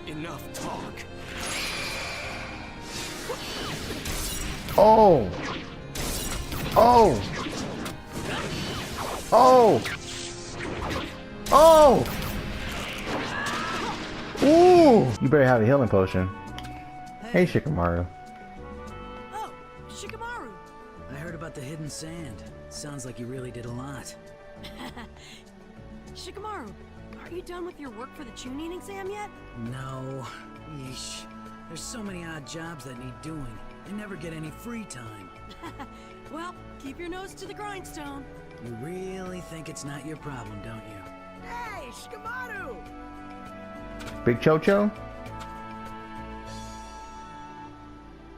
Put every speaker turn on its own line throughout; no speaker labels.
Enough talk.
Oh! Oh! Oh! Oh! Ooh! You better have a healing potion. Hey, Shikamaru.
Oh, Shikamaru.
I heard about the hidden sand. Sounds like you really did a lot.
Shikamaru, aren't you done with your work for the Chunin exam yet?
No. Yeesh. There's so many odd jobs that need doing. I never get any free time.
Well, keep your nose to the grindstone.
You really think it's not your problem, don't you?
Hey, Shikamaru!
Big Chocho?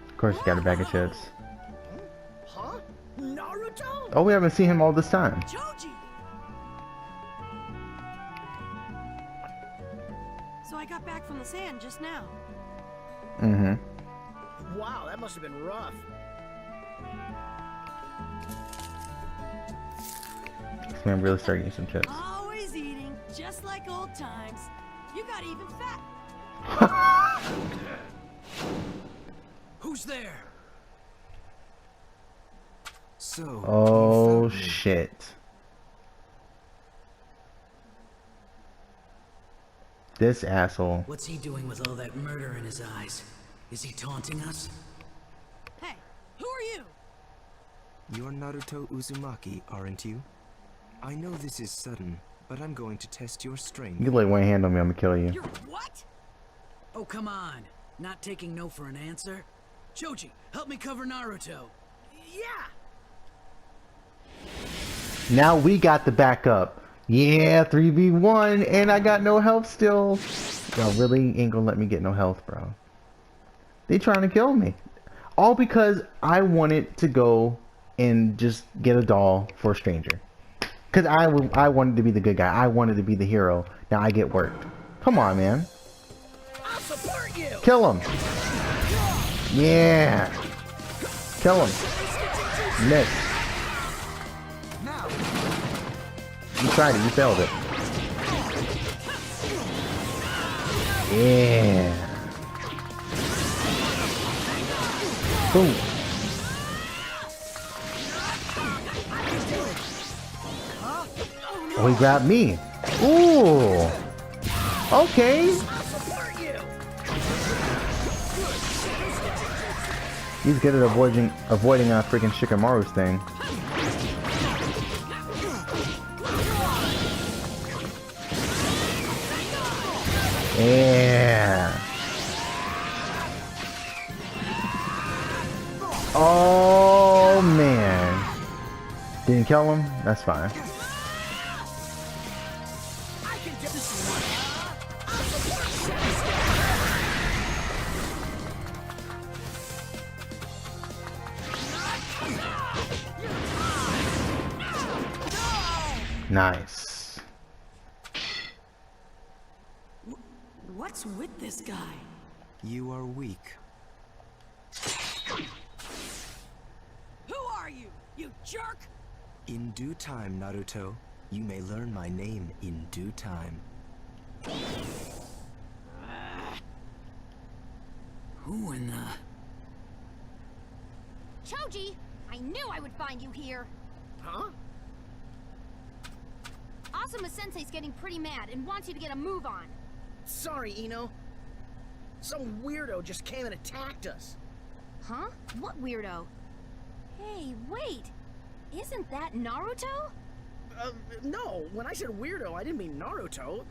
Of course, he got a bag of chips.
Huh? Naruto?
Oh, we haven't seen him all this time.
Choji! So I got back from the sand just now.
Mm-hmm.
Wow, that must have been rough.
This man really started eating some chips.
Always eating, just like old times. You got even fat.
Who's there?
So.
Oh,
you found me.
shit. This asshole.
What's he doing with all that murder in his eyes? Is he taunting us?
Hey, who are you?
You're Naruto Uzumaki, aren't you? I know this is sudden, but I'm going to test your strength.
You lay one hand on me, I'm gonna kill you.
You're what?
Oh, come on. Not taking no for an answer? Choji, help me cover Naruto.
Yeah!
Now we got the backup. Yeah, 3v1, and I got no health still. Y'all really ain't gonna let me get no health, bro. They trying to kill me. All because I wanted to go and just get a doll for a stranger. Because I wanted to be the good guy. I wanted to be the hero. Now I get worked. Come on, man.
I'll support you!
Kill him. Yeah. Kill him. Miss. You tried it. You failed it. Yeah. Boom. Oh, he grabbed me. Ooh. Okay. He's good at avoiding freaking Shikamaru's thing. Yeah. Oh man. Didn't kill him? That's fine. Nice.
What's with this guy?
You are weak.
Who are you, you jerk?
In due time, Naruto. You may learn my name in due time.
Who in the...
Choji! I knew I would find you here!
Huh?
Asuma-sensei's getting pretty mad and wants you to get a move on.
Sorry, Ino. Some weirdo just came and attacked us.
Huh? What weirdo? Hey, wait! Isn't that Naruto?
No, when I said weirdo, I didn't mean Naruto.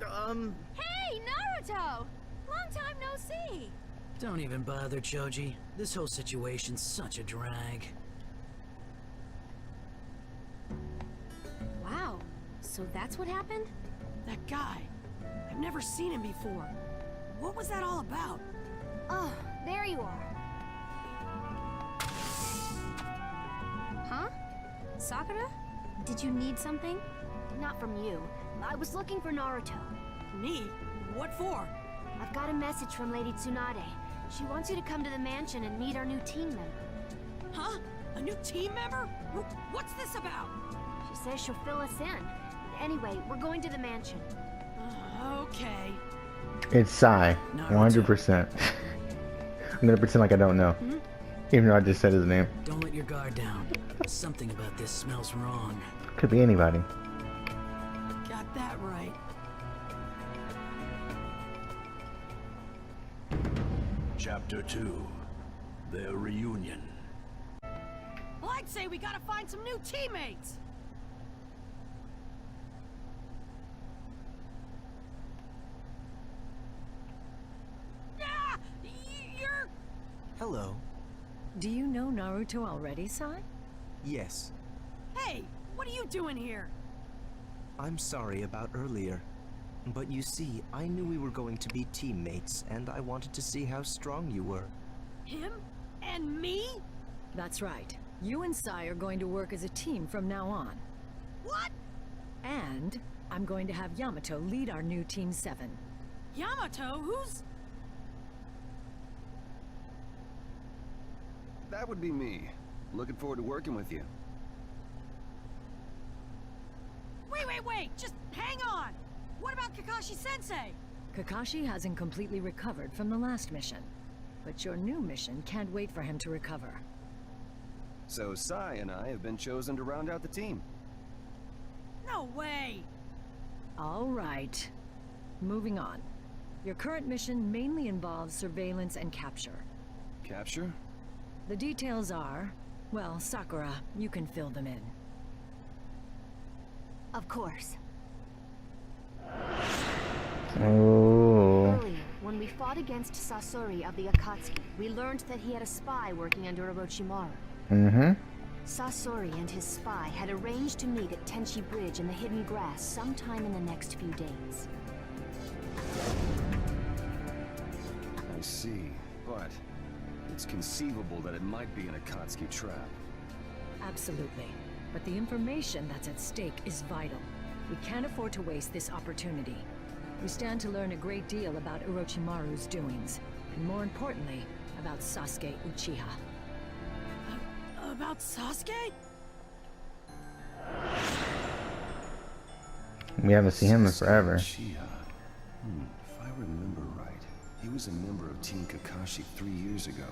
Hey, Naruto! Long time no see!
Don't even bother, Choji. This whole situation's such a drag.
Wow, so that's what happened?
That guy. I've never seen him before. What was that all about?
Oh, there you are. Huh? Sakura? Did you need something? Not from you. I was looking for Naruto.
Me? What for?
I've got a message from Lady Tsunade. She wants you to come to the mansion and meet our new team member.
Huh? A new team member? What's this about?
She says she'll fill us in. Anyway, we're going to the mansion.
Okay.
It's Sai.
Naruto.
100%. I'm gonna pretend like I don't know. Even though I just said his name.
Don't let your guard down. Something about this smells wrong.
Could be anybody.
Got that right.
Chapter 2. Their reunion.
Well, I'd say we gotta find some new teammates. Ah! You're...
Hello.
Do you know Naruto already, Sai?
Yes.
Hey, what are you doing here?
I'm sorry about earlier. But you see, I knew we were going to be teammates, and I wanted to see how strong you were.
Him? And me?
That's right. You and Sai are going to work as a team from now on.
What?
And I'm going to have Yamato lead our new Team 7.
Yamato? Who's...
That would be me. Looking forward to working with you.
Wait, just hang on! What about Kakashi-sensei?
Kakashi hasn't completely recovered from the last mission. But your new mission can't wait for him to recover.
So Sai and I have been chosen to round out the team.
No way!
All right. Moving on. Your current mission mainly involves surveillance and capture.
Capture?
The details are... well, Sakura, you can fill them in.
Of course.
Oh.
Earlier, when we fought against Sasori of the Akatsuki, we learned that he had a spy working under Orochimaru.
Mm-hmm.
Sasori and his spy had arranged to meet at Tenchi Bridge in the Hidden Grass sometime in the next few days.
I see, but it's conceivable that it might be an Akatsuki trap.
Absolutely. But the information that's at stake is vital. We can't afford to waste this opportunity. We stand to learn a great deal about Orochimaru's doings, and more importantly, about Sasuke Uchiha.
About Sasuke?
We haven't seen him in forever.
Uchiha. If I remember right, he was a member of Team Kakashi 3 years ago,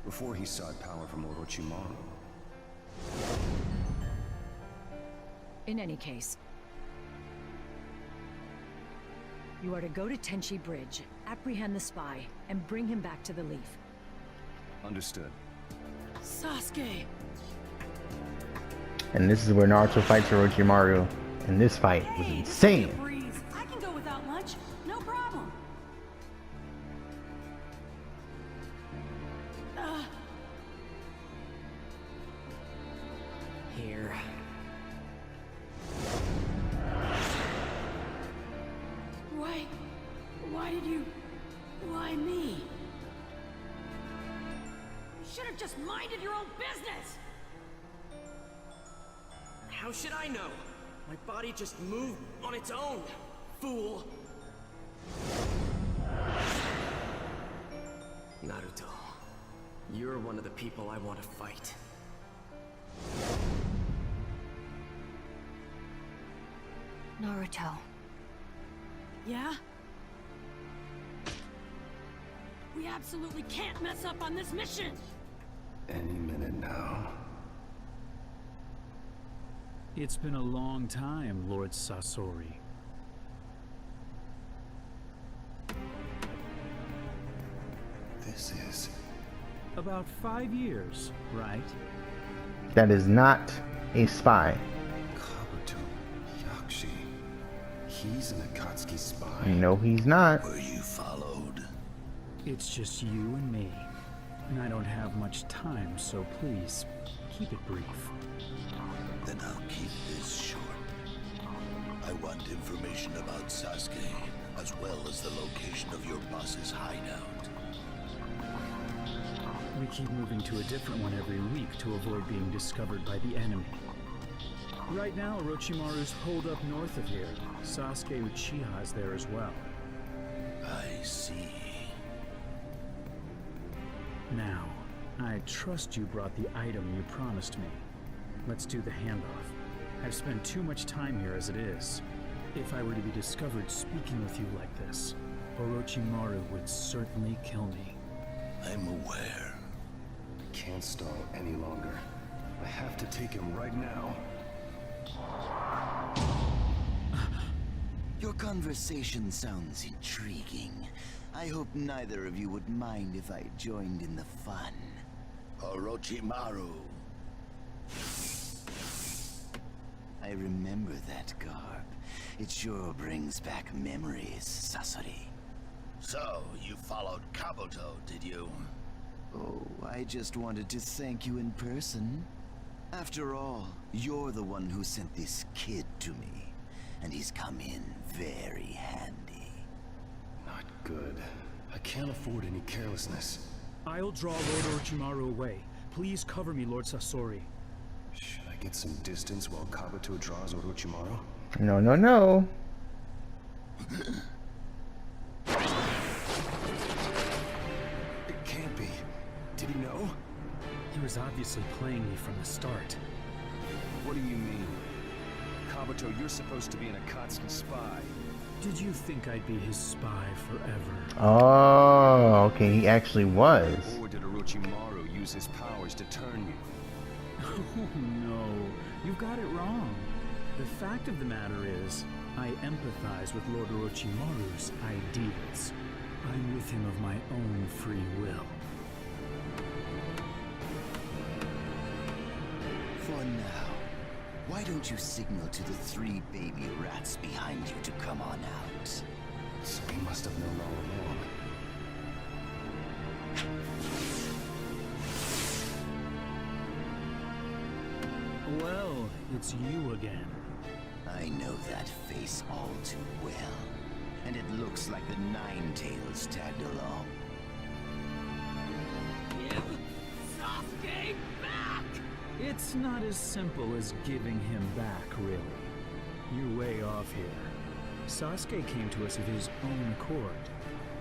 before he sought power from Orochimaru.
In any case, you are to go to Tenchi Bridge, apprehend the spy, and bring him back to the Leaf.
Understood.
Sasuke!
And this is where Naruto fights Orochimaru. And this fight was
Hey,
insane.
take a breeze. I can go without lunch. No problem.
Here.
Why did you... Why me? You should have just minded your own business!
How should I know? My body just moved on its own, fool. Naruto, you're one of the people I want to fight.
Naruto.
Yeah? We absolutely can't mess up on this mission!
Any minute now.
It's been a long time, Lord Sasori.
This is...
About 5 years, right?
That is not a spy.
Kabuto Yakshi. He's an Akatsuki spy.
No, he's not.
Were you followed?
It's just you and me. And I don't have much time, so please, keep it brief.
Then I'll keep this short. I want information about Sasuke, as well as the location of your boss's hideout.
We keep moving to a different one every week to avoid being discovered by the enemy. Right now, Orochimaru's holed up north of here. Sasuke Uchiha is there as well.
I see.
Now, I trust you brought the item you promised me. Let's do the handoff. I've spent too much time here as it is. If I were to be discovered speaking with you like this, Orochimaru would certainly kill me.
I'm aware.
I can't stall any longer. I have to take him right now.
Your conversation sounds intriguing. I hope neither of you would mind if I joined in the fun.
Orochimaru.
I remember that garb. It sure brings back memories, Sasuke.
So, you followed Kabuto, did you?
Oh, I just wanted to thank you in person. After all, you're the one who sent this kid to me, and he's come in very handy.
Not good. I can't afford any carelessness.
I'll draw Lord Orochimaru away. Please cover me, Lord Sasori.
Should I get some distance while Kabuto draws Orochimaru?
No, no, no.
It can't be. Did he know?
He was obviously playing me from the start.
What do you mean? Kabuto, you're supposed to be an Akatsuki spy.
Did you think I'd be his spy forever?
Oh, okay, he actually was.
Or did Orochimaru use his powers to turn you?
Oh no, you got it wrong. The fact of the matter is, I empathize with Lord Orochimaru's ideals. I'm with him of my own free will.
For now, why don't you signal to the 3 baby rats behind you to come on out?
So he must have known all along.
Well, it's you again.
I know that face all too well, and it looks like the Nine-Tails tagged along.
Give Sasuke back!
It's not as simple as giving him back, really. You're way off here. Sasuke came to us of his own accord.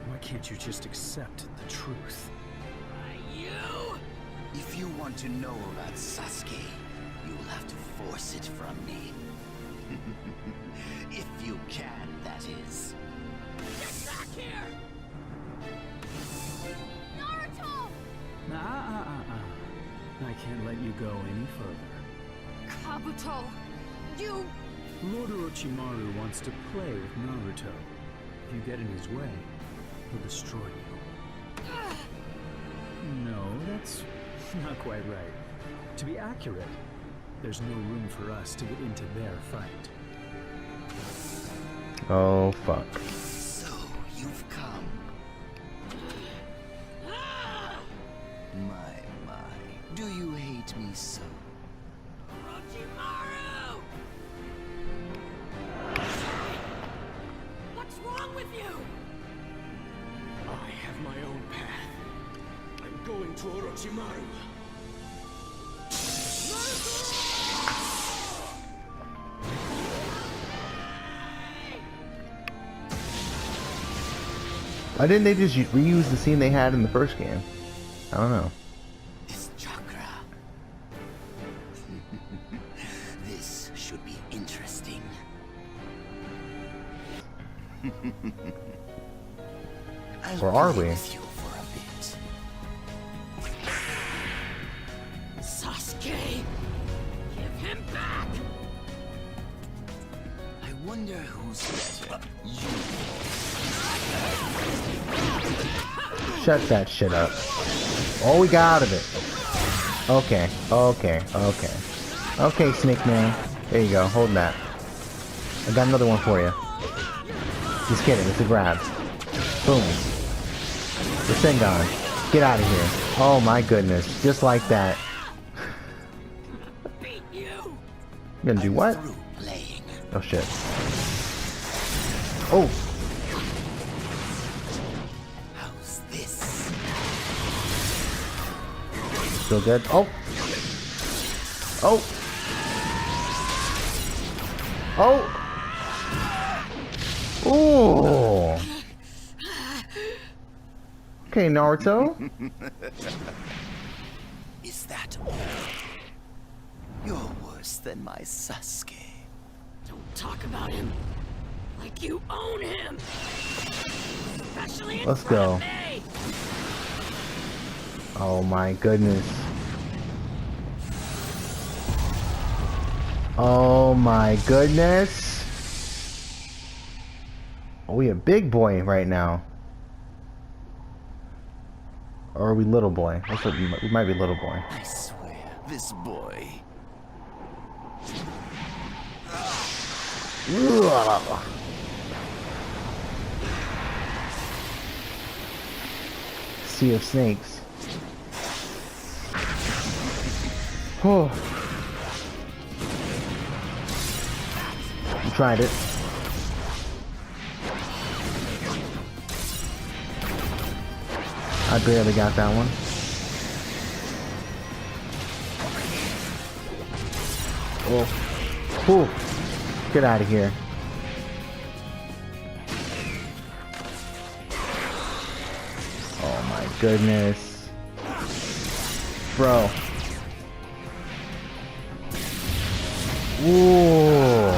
Why can't you just accept the truth?
You!
If you want to know about Sasuke, you will have to force it from me. If you can, that is.
Get back here! Naruto!
I can't let you go any further.
Kabuto, you...
Lord Orochimaru wants to play with Naruto. If you get in his way, he'll destroy you. No, that's not quite right. To be accurate, there's no room for us to get into their fight.
Oh, fuck.
So, you've come. My, do you hate me so?
Orochimaru! What's wrong with you?
I have my own path. I'm going to Orochimaru.
Why didn't they just reuse the scene they had in the first game? I don't know.
This chakra. This should be interesting.
Or are we?
With you for a bit.
Sasuke! Give him back!
I wonder who's better. You.
Shut that shit up. Oh, we got out of it. Okay, okay, okay. Okay, Snake Man. There you go, hold that. I got another one for you. Just kidding, it's a grab. Boom. The Sengon. Get out of here. Oh my goodness, just like that. You gonna do what? Oh shit. Oh!
How's this?
Still good? Oh! Oh! Oh! Ooh! Okay, Naruto.
Is that all? You're worse than my Sasuke.
Don't talk about him like you own him! especially in
Let's
front
go.
of me.
Oh my goodness. Oh my goodness. Oh, we a big boy right now. Or are we little boy? We might be little boy.
I swear, this boy.
Ugh. Sea of snakes. Oh. You tried it. I barely got that one. Oh. Whew. Get out of here. Oh my goodness. Bro. Ooh.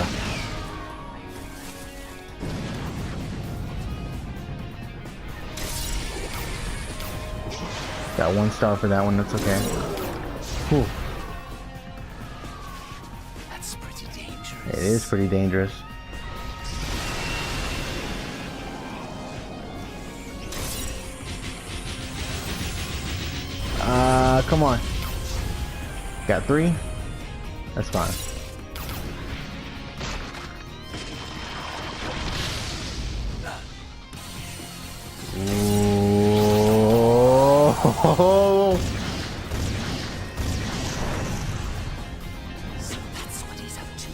Got 1 star for that one, that's okay. Whew.
That's pretty dangerous.
It is pretty dangerous. Come on. Got 3? That's fine. Ooh.
So that's what he's up to.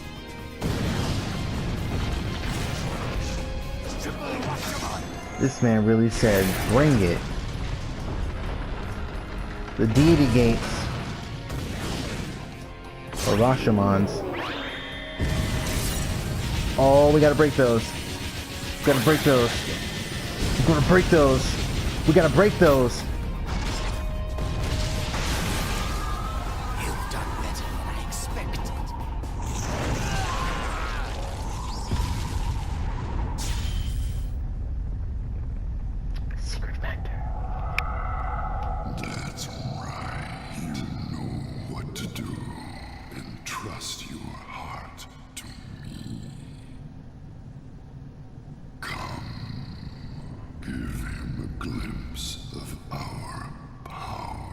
This man really said, bring it. The deity gates. Orochiman's. Oh, we gotta break those. We gotta break those. We're gonna break those. We gotta break those.
You've done better than I expected.
Secret factor.
That's right. You know what to do. Entrust your heart to me. Come, give him a glimpse of our power.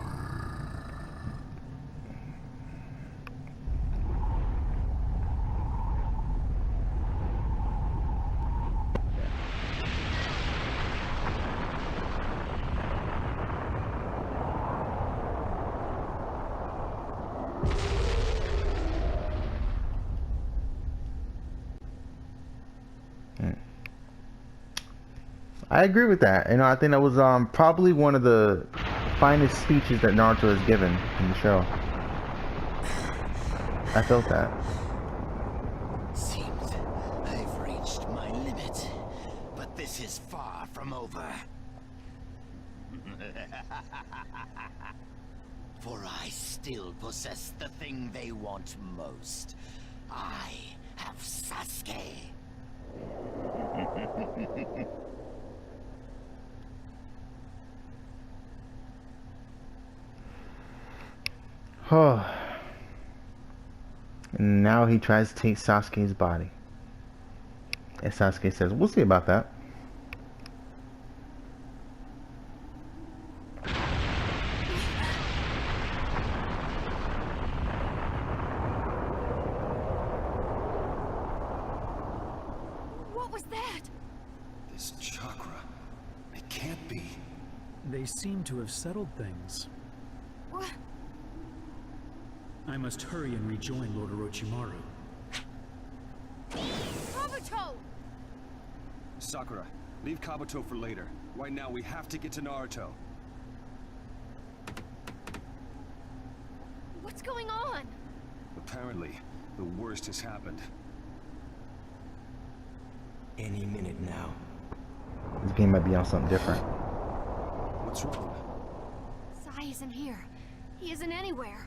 I agree with that. You know, I think that was probably one of the finest speeches that Naruto has given in the show. I felt that.
Seems I've reached my limit, but this is far from over. For I still possess the thing they want most. I have Sasuke.
Oh. And now he tries to take Sasuke's body. And Sasuke says, we'll see about that.
What was that?
This chakra. It can't be.
They seem to have settled things.
What?
I must hurry and rejoin Lord Orochimaru.
Kabuto!
Sakura, leave Kabuto for later. Right now, we have to get to Naruto.
What's going on?
Apparently, the worst has happened.
Any minute now.
This game might be on something different.
What's wrong?
Sai isn't here. He isn't anywhere.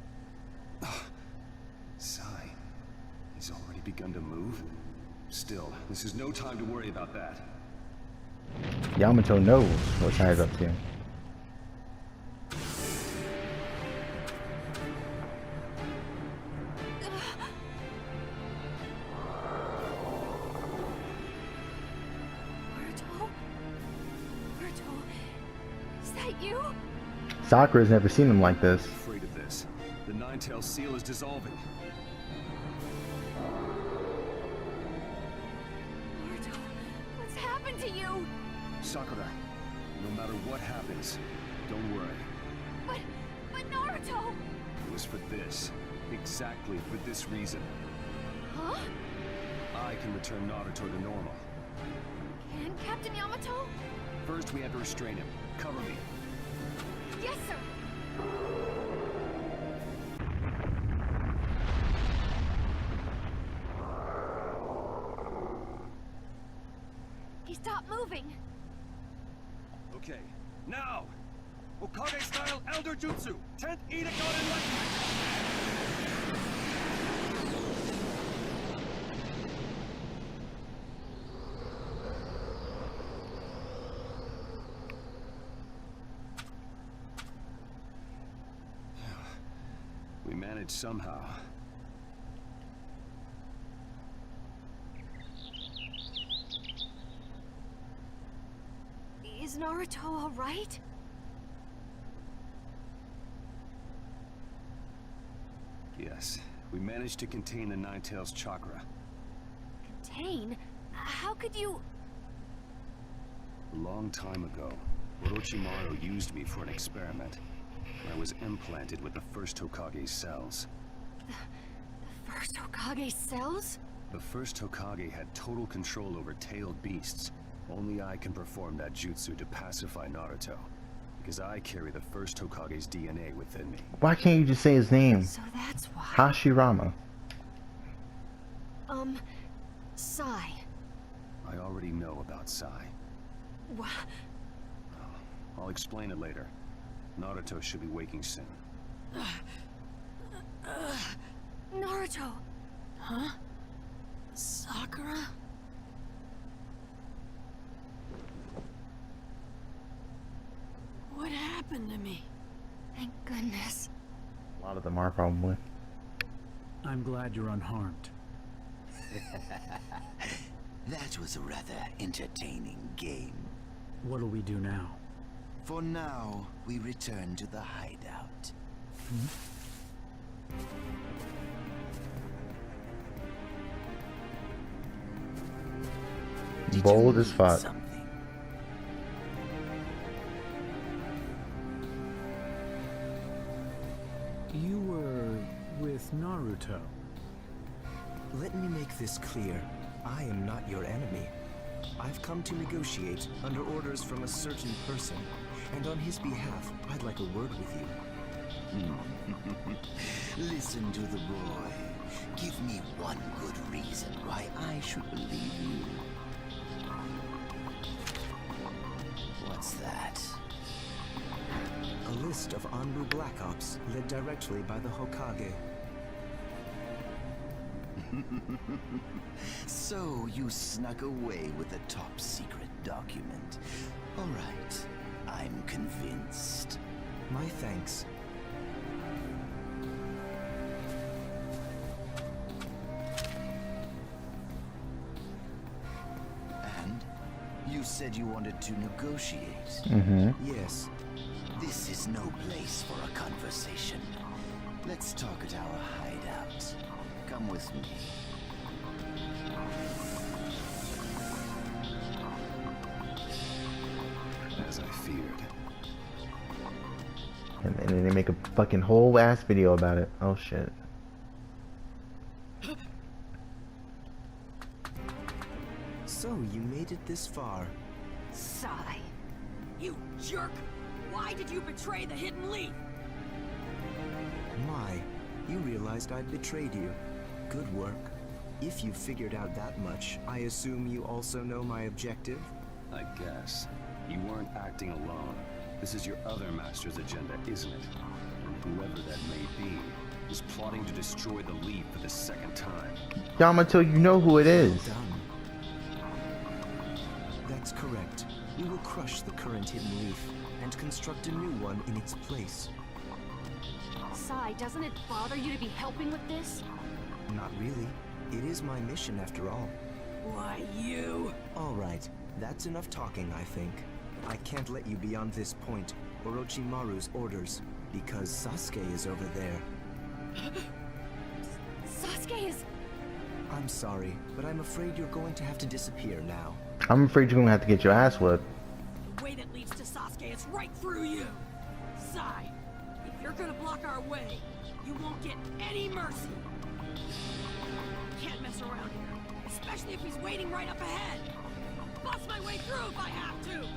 Sai, he's already begun to move? Still, this is no time to worry about that.
Yamato knows what Sai's up to.
Is that you?
Sakura's never seen him like this.
Afraid of this. The Nine-Tailed Seal is dissolving.
Naruto, what's happened to you?
Sakura, no matter what happens, don't worry.
But Naruto!
It was for this. Exactly for this reason.
Huh?
I can return Naruto to normal.
And Captain Yamato?
First, we have to restrain him. Cover me.
Yes, sir. He stopped moving.
Okay, now! Hokage-style Elder Jutsu! 10th Edict on Enlightenment! We managed somehow.
Is Naruto all right?
Yes, we managed to contain the Nine-Tails chakra.
Contain? How could you...
A long time ago, Orochimaru used me for an experiment. I was implanted with the first Hokage's cells.
The first Hokage cells?
The first Hokage had total control over tailed beasts. Only I can perform that jutsu to pacify Naruto. Because I carry the first Hokage's DNA within me.
Why can't you just say his name?
So that's why.
Hashirama.
Sai.
I already know about Sai.
What?
I'll explain it later. Naruto should be waking soon.
Naruto. Huh? Sakura? What happened to me? Thank goodness.
A lot of them are probably.
I'm glad you're unharmed.
That was a rather entertaining game.
What'll we do now?
For now, we return to the hideout.
Bold as fuck.
Something?
You were with Naruto.
Let me make this clear. I am not your enemy. I've come to negotiate under orders from a certain person, and on his behalf, I'd like a word with you.
Listen to the boy. Give me one good reason why I should believe you. What's that?
A list of Anbu Black Ops led directly by the Hokage.
So you snuck away with a top secret document. All right, I'm convinced.
My thanks.
And you said you wanted to negotiate.
Yes.
This is no place for a conversation. Let's talk at our hideout. Come with me.
As I feared.
And then they make a fucking whole ass video about it. Oh shit.
So you made it this far.
Sai. You jerk! Why did you betray the Hidden Leaf?
My, you realized I'd betrayed you. Good work. If you figured out that much, I assume you also know my objective?
I guess. You weren't acting alone. This is your other master's agenda, isn't it? And whoever that may be is plotting to destroy the leaf for the second time.
Yamato, you know who it is.
Well done. That's correct. we will crush the current hidden leaf and construct a new one in its place.
Sai, doesn't it bother you to be helping with this?
Not really. It is my mission after all.
Why, you?
All right, that's enough talking, I think. I can't let you beyond this point, Orochimaru's orders, because Sasuke is over there.
Sasuke is...
I'm sorry, but I'm afraid you're going to have to disappear now.
I'm afraid you're gonna have to get your ass whipped.
The way that leads to Sasuke is right through you. Sai, if you're gonna block our way, you won't get any mercy. Can't mess around here, especially if he's waiting right up ahead. I'll bust my way through if I have to.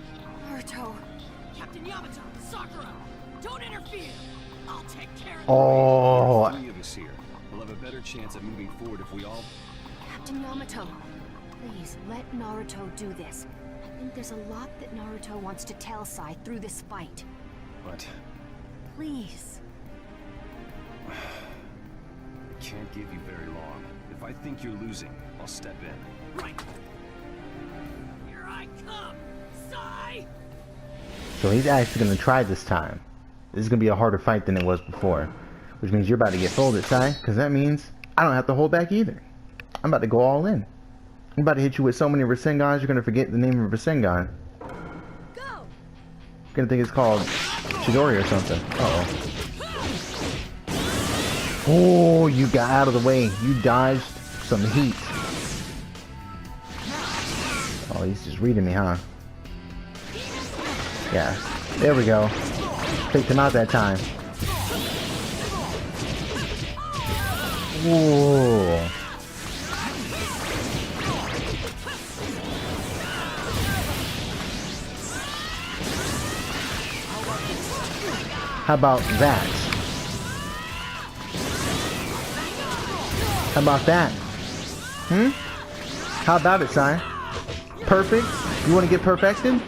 Naruto.
Captain Yamato, Sakura, don't interfere. I'll take care of
Oh.
Three of us here. We'll have a better chance at moving forward if we all...
Captain Yamato, please let Naruto do this. I think there's a lot that Naruto wants to tell Sai through this fight.
But...
Please.
I can't give you very long. If I think you're losing, I'll step in.
Right. Here I come, Sai!
So he's actually gonna try this time. This is gonna be a harder fight than it was before. Which means you're about to get folded, Sai. Because that means I don't have to hold back either. I'm about to go all in. I'm about to hit you with so many Rasengans, you're gonna forget the name of Rasengan.
Go!
You're gonna think it's called Chidori or something. Uh-oh. Oh, you got out of the way. You dodged some heat. Oh, he's just reading me, huh? Yeah. There we go. Picked him out that time. Whoa. How about that? How about that? Hmm? How about it, Sai? Perfect? You want to get perfected?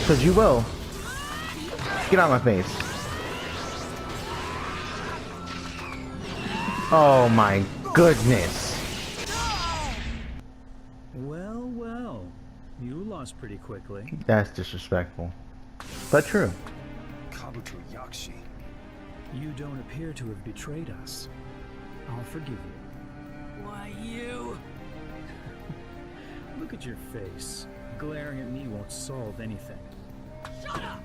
Because you will. Get out of my face. Oh my goodness.
Well, well. You lost pretty quickly.
That's disrespectful. But true.
Kabuto Yakshi.
You don't appear to have betrayed us. I'll forgive you.
Why, you?
Look at your face. Glaring at me won't solve anything.
Shut up!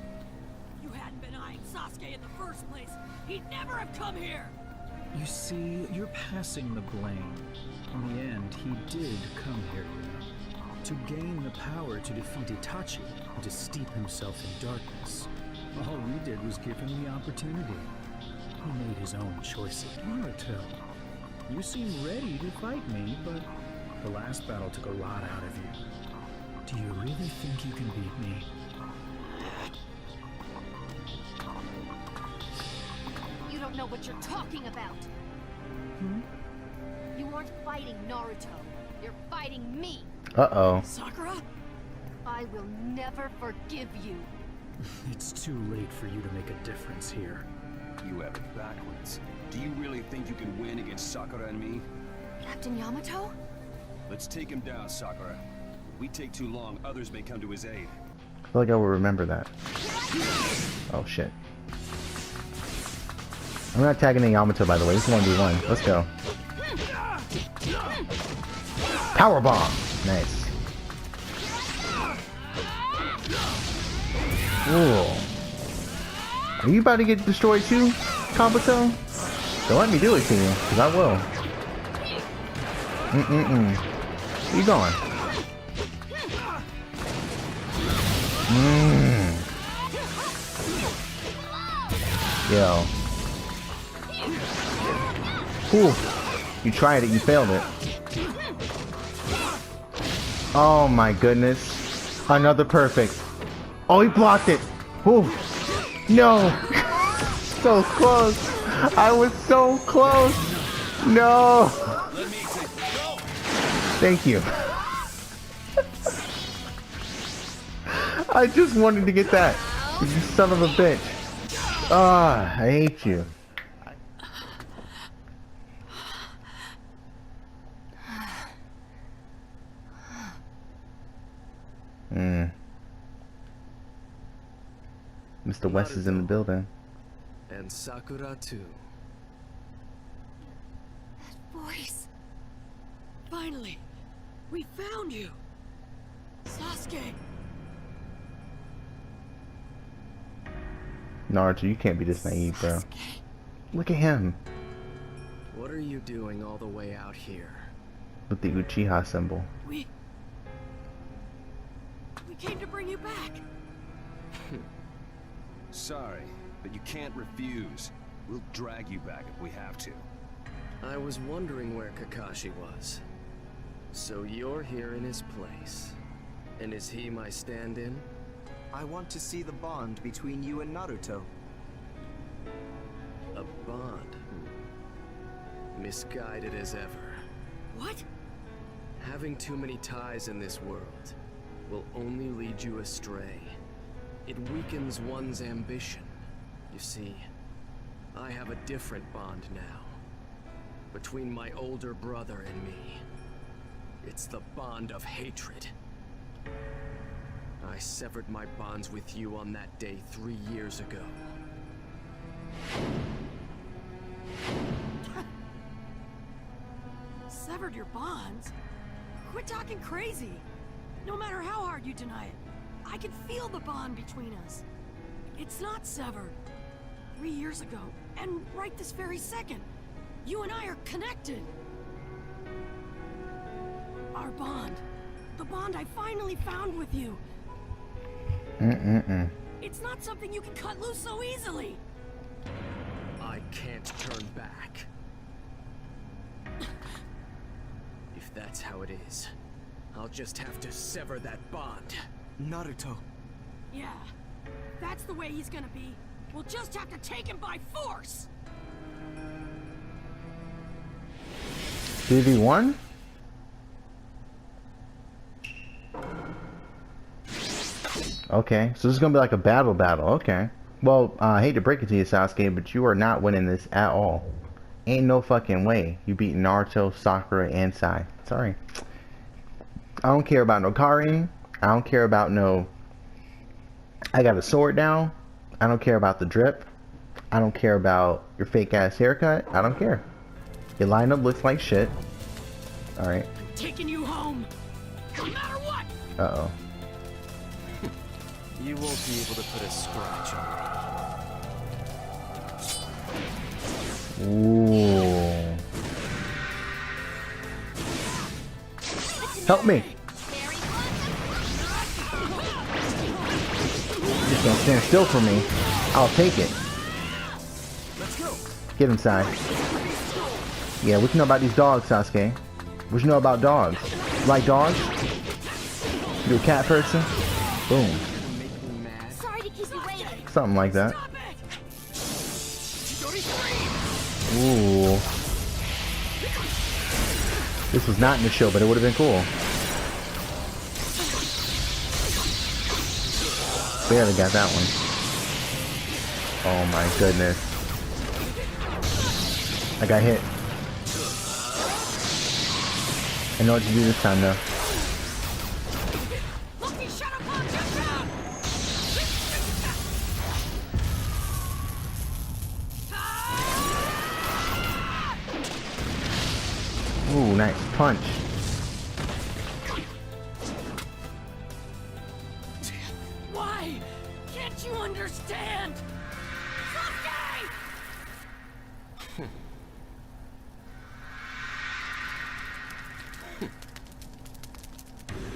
You hadn't been eyeing Sasuke in the first place, he'd never have come here!
You see, you're passing the blame. In the end, he did come here, you know. To gain the power to defeat Itachi and to steep himself in darkness. All we did was give him the opportunity. He made his own choices. Naruto, you seem ready to fight me, but the last battle took a lot out of you. Do you really think you can beat me?
You don't know what you're talking about.
Hmm?
You aren't fighting Naruto. You're fighting me.
Uh-oh.
Sakura?
I will never forgive you.
It's too late for you to make a difference here.
You have it backwards. Do you really think you can win against Sakura and me?
Captain Yamato?
Let's take him down, Sakura. If we take too long, others may come to his aid.
I feel like I will remember that. Oh shit. I'm not tagging in Yamato, by the way. It's 1v1. Let's go. Power bomb. Nice. Ooh. Are you about to get destroyed too, Kabuto? Don't let me do it to you, because I will. Where you going? Yo. Ooh. You tried it, you failed it. Oh my goodness. Another perfect. Oh, he blocked it. Ooh. No. So close. I was so close. No. Thank you. I just wanted to get that. You son of a bitch. Ah, I hate you. Mr. West is in the building.
And Sakura too.
Voice. Finally, we found you. Sasuke.
Naruto, you can't be this naive, bro. Look at him.
What are you doing all the way out here?
With the Uchiha symbol.
We came to bring you back.
Sorry, but you can't refuse. We'll drag you back if we have to.
I was wondering where Kakashi was. So you're here in his place. And is he my stand-in?
I want to see the bond between you and Naruto.
A bond? Misguided as ever.
What?
Having too many ties in this world will only lead you astray. It weakens one's ambition. You see, I have a different bond now. Between my older brother and me. It's the bond of hatred. I severed my bonds with you on that day 3 years ago.
Severed your bonds? Quit talking crazy. No matter how hard you deny it, I can feel the bond between us. It's not severed. 3 years ago, and right this very second, you and I are connected. Our bond. The bond I finally found with you. It's not something you can cut loose so easily.
I can't turn back. If that's how it is, I'll just have to sever that bond.
Naruto.
Yeah, if that's the way he's gonna be, we'll just have to take him by force.
2v1? Okay, so this is gonna be like a battle. Okay. Well, I hate to break it to you, Sasuke, but you are not winning this at all. Ain't no fucking way you beat Naruto, Sakura, and Sai. Sorry. I don't care about no Karin. I don't care about no... I got a sword now. I don't care about the drip. I don't care about your fake ass haircut. I don't care. Your lineup looks like shit. Alright.
I'm taking you home. No matter what.
Uh-oh.
You won't be able to put a scratch on me.
Ooh. Help me. Just don't stand still for me. I'll take it. Get inside. Yeah, what you know about these dogs, Sasuke? What you know about dogs? You like dogs? You a cat person? Boom.
Sorry to keep you waiting.
Something like that. Ooh. This was not in the show, but it would have been cool. Barely got that one. Oh my goodness. I got hit. I know what to do this time though. Ooh, nice punch.
Why? Can't you understand? Sasuke!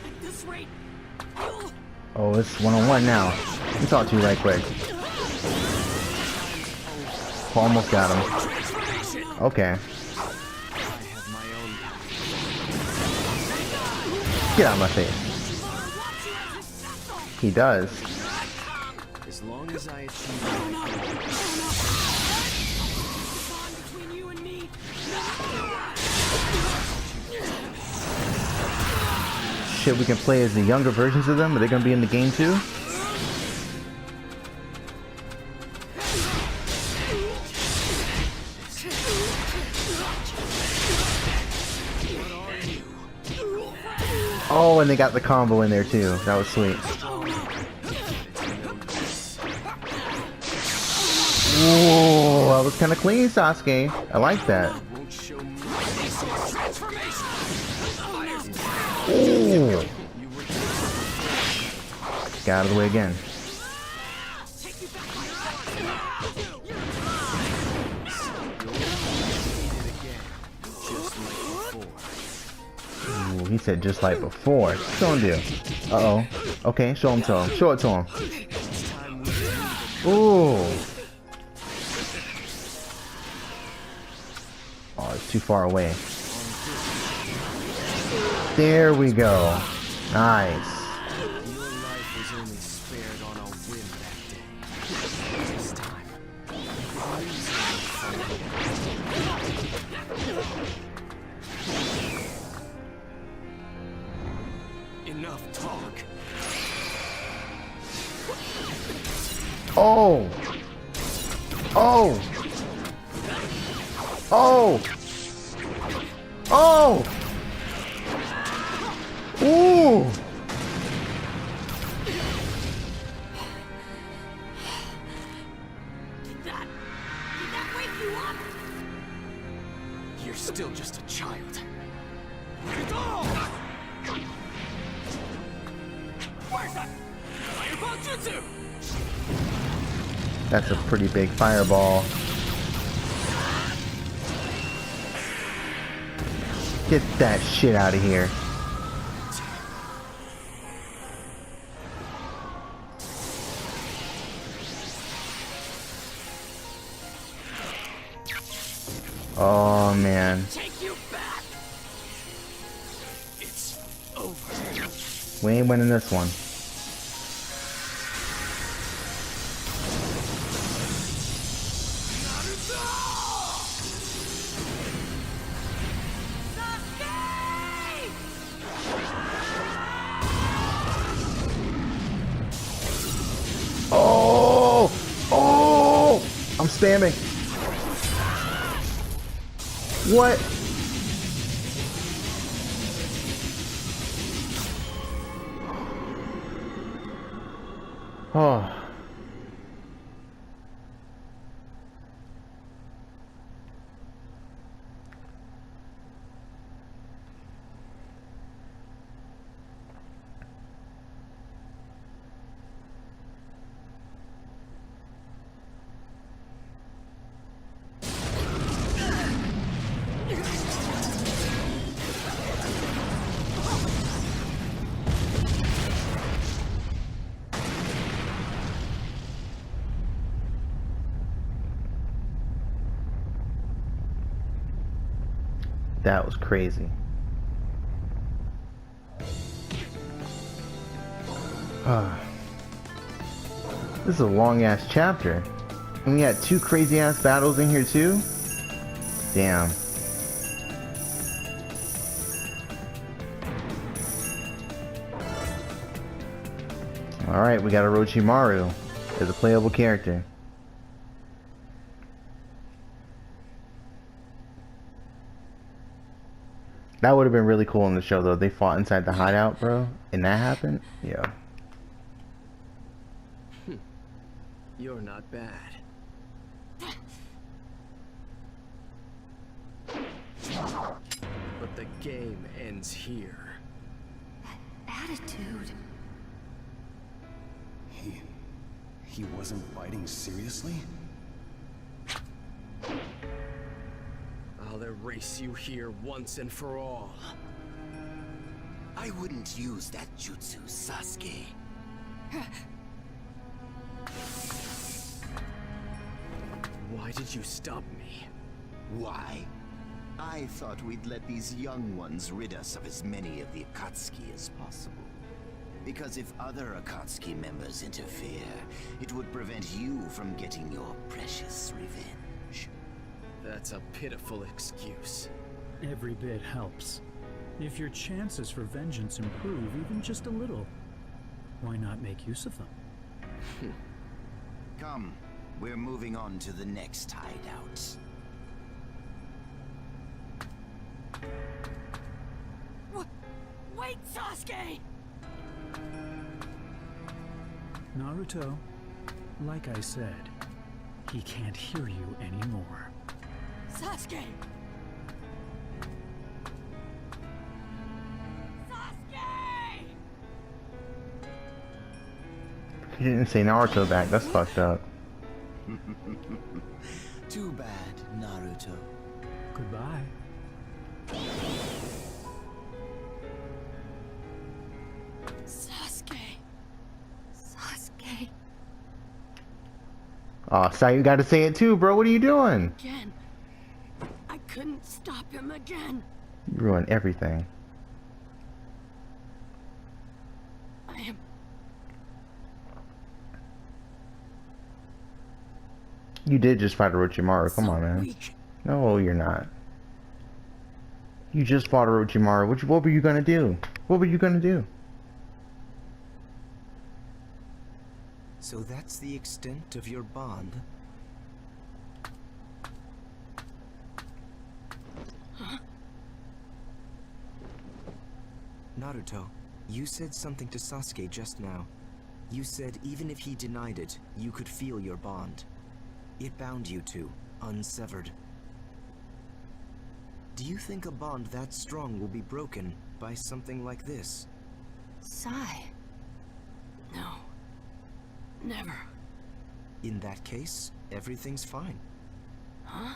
At this rate, you'll...
Oh, it's one-on-one now. Let me talk to you right quick. Almost got him. Okay. Get out of my face. He does.
As long as I
Shit, we can play as the younger versions of them. Are they gonna be in the game too? Oh, and they got the combo in there too. That was sweet. was kind of clean, Sasuke. I like that. Ooh. Get out of the way again. Ooh, he said just like before. Show him do. Uh-oh. Okay, show him to him. Show it to him. Ooh. Oh, it's too far away. There we go. Nice.
Enough talk.
Oh. Oh. Oh. Oh. Ooh.
Did that wake you up?
You're still just a child. Where's that fireball jutsu?
That's a pretty big fireball. Get that shit out of here. Oh man.
Take you back. It's over.
We ain't winning this one. Oh! Oh! I'm spamming. What? Oh. That was crazy. This is a long ass chapter. And we got 2 crazy ass battles in here too. Damn. Alright, we got Orochimaru as a playable character. That would have been really cool in the show though. They fought inside the hideout, bro. And that happened? Yeah.
You're not bad. But the game ends here.
Attitude.
He wasn't fighting seriously?
I'll erase you here once and for all.
I wouldn't use that jutsu, Sasuke.
Why did you stop me?
Why? I thought we'd let these young ones rid us of as many of the Akatsuki as possible. Because if other Akatsuki members interfere, it would prevent you from getting your precious revenge.
That's a pitiful excuse.
Every bit helps. If your chances for vengeance improve even just a little, why not make use of them?
Come, we're moving on to the next hideout.
Wait, Sasuke!
Naruto, like I said, He can't hear you anymore.
Sasuke! Sasuke!
He didn't say Naruto back. That's fucked up.
Too bad, Naruto.
Goodbye.
Sasuke. Sasuke.
Aw, Sai, you gotta say it too, bro. What are you doing?
Again. I couldn't stop him again.
You ruined everything.
I am...
You did just fight Orochimaru. Come
so
on, man.
weak.
No, you're not. You just fought Orochimaru. What were you gonna do? What were you gonna do?
So that's the extent of your bond?
Huh?
Naruto, you said something to Sasuke just now. You said even if he denied it, you could feel your bond. It bound you two, unsevered. Do you think a bond that strong will be broken by something like this?
Sai. No. Never.
In that case, everything's fine.
Huh?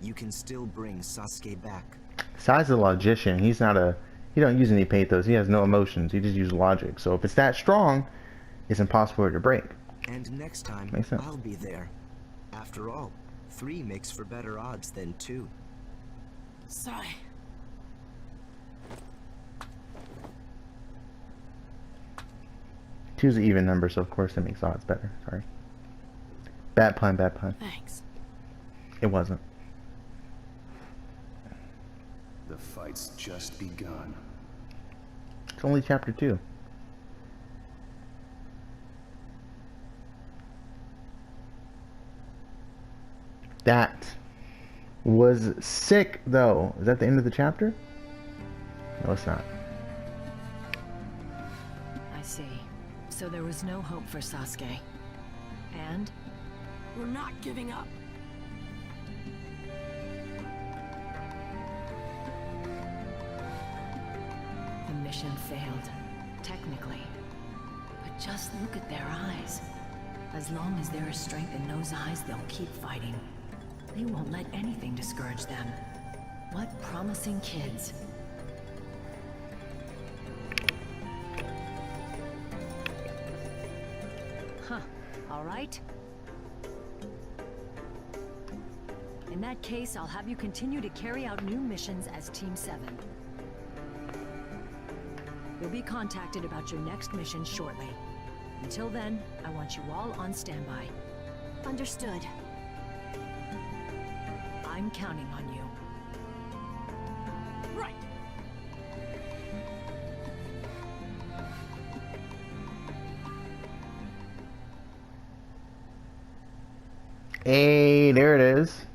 You can still bring Sasuke back. Sai's a logician. He's not a... He don't use any pathos. He has no emotions. He just uses logic. So if it's that strong, it's impossible for it to break.
And next time, I'll be there. After all, 3 makes for better odds than 2.
Sai.
2's an even number, so of course that makes odds better. Sorry. Bad pun, bad pun.
Thanks.
It wasn't.
The fight's just begun.
It's only chapter 2. That was sick, though. Is that the end of the chapter? No, it's not.
I see. So there was no hope for Sasuke. And?
We're not giving up.
The mission failed. Technically. But just look at their eyes. As long as there is strength in those eyes, they'll keep fighting. They won't let anything discourage them. What promising kids. Huh. All right. In that case, I'll have you continue to carry out new missions as Team 7. You'll be contacted about your next mission shortly. Until then, I want you all on standby.
Understood.
I'm counting on you.
Right.
Hey, there it is.